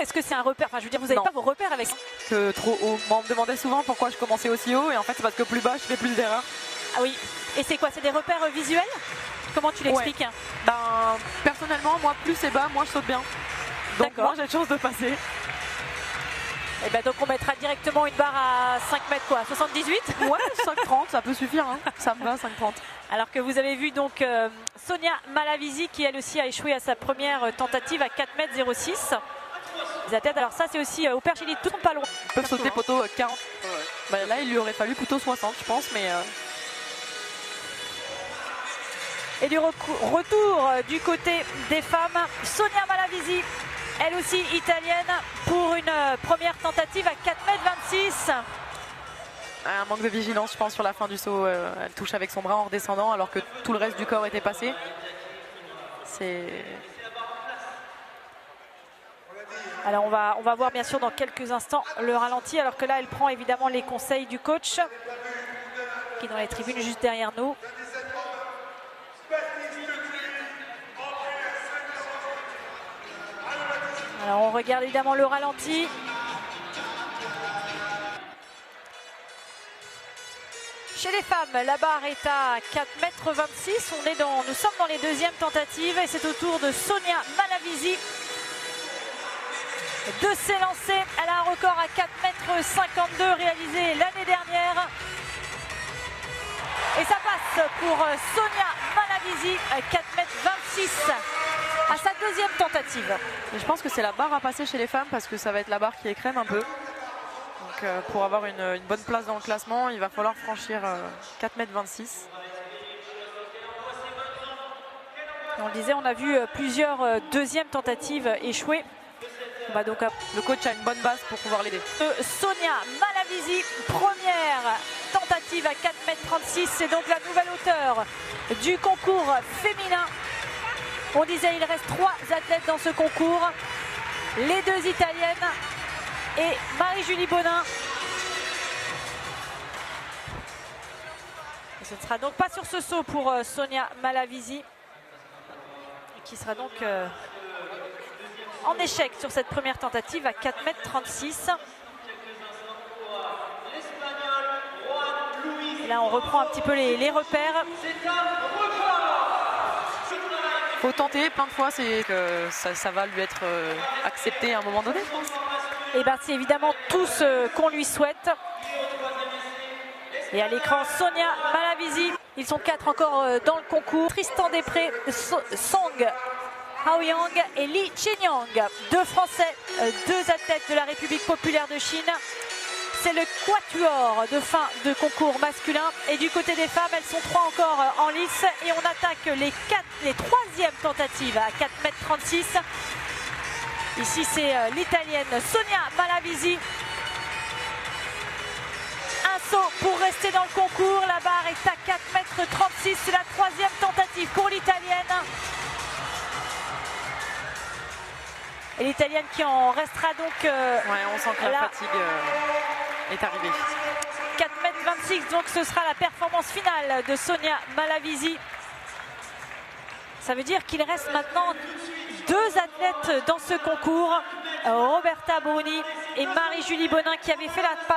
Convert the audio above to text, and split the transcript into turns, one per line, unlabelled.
Est-ce que c'est un repère? Enfin, je veux dire, vous n'avez pas vos repères avec ça.
Que trop haut. Moi, on me demandait souvent pourquoi je commençais aussi haut, et en fait, c'est parce que plus bas, je fais plus d'erreurs.
Ah oui. Et c'est quoi? C'est des repères visuels? Comment tu l'expliques?
Ben, personnellement, moi, plus c'est bas, moins je saute bien. Donc, moi, j'ai de chance de passer.
Et ben donc, on mettra directement une barre à 5 mètres, quoi, 78?
Ouais, 5,30, ça peut suffire. Hein. Ça me va, 5,30.
Alors que vous avez vu donc Sonia Malavisi qui, elle aussi, a échoué à sa première tentative à 4 mètres 06. Alors ça, c'est aussi au Perchili, tout pas loin.
Ils peuvent sauter poteau 40. Ben, là, il lui aurait fallu plutôt 60, je pense, mais...
Et du retour du côté des femmes, Sonia Malavisi, elle aussi italienne, pour une première tentative à 4 mètres 26.
Un manque de vigilance, je pense, sur la fin du saut. Elle touche avec son bras en redescendant, alors que tout le reste du corps était passé.
Alors on va voir bien sûr dans quelques instants le ralenti, alors que là elle prend évidemment les conseils du coach qui est dans les tribunes juste derrière nous. Alors on regarde évidemment le ralenti. Chez les femmes, la barre est à 4 mètres 26. Nous sommes dans les deuxièmes tentatives et c'est au tour de Sonia Malavisi de s'élancer. Elle a un record à 4 mètres 52 réalisé l'année dernière. Et ça passe pour Sonia Malavisi à 4 mètres 26 à sa deuxième tentative.
Et je pense que c'est la barre à passer chez les femmes parce que ça va être la barre qui écrème un peu. Donc pour avoir une bonne place dans le classement, il va falloir franchir 4 mètres 26.
Et on le disait, on a vu plusieurs deuxièmes tentatives échouer. Donc,
le coach a une bonne base pour pouvoir l'aider.
Sonia Malavisi, première tentative à 4 mètres 36. C'est donc la nouvelle hauteur du concours féminin. On disait il reste 3 athlètes dans ce concours. Les 2 italiennes et Marie-Julie Bonin. Et ce ne sera donc pas sur ce saut pour Sonia Malavisi, qui sera donc en échec sur cette première tentative à 4 mètres 36. Et là, on reprend un petit peu les repères.
Il faut tenter plein de fois, c'est que ça va lui être accepté à un moment donné, je pense.
Et bien, c'est évidemment tout ce qu'on lui souhaite. Et à l'écran, Sonia Malavisi. Ils sont 4 encore dans le concours. Tristan Després, Song Haoyang et Li Chenyang. 2 Français, 2 athlètes de la République populaire de Chine. C'est le quatuor de fin de concours masculin. Et du côté des femmes, elles sont 3 encore en lice. Et on attaque les 3e tentatives à 4 mètres 36. Ici, c'est l'italienne Sonia Malavisi. Un saut pour rester dans le concours. La barre est à 4 mètres 36. C'est la 3e tentative pour l'italienne. Et l'italienne qui en restera donc...
ouais, on sent que la fatigue est arrivée.
4 mètres 26, donc ce sera la performance finale de Sonia Malavisi. Ça veut dire qu'il reste maintenant 2 athlètes dans ce concours. Roberta Bruni et Marie-Julie Bonin qui avaient fait la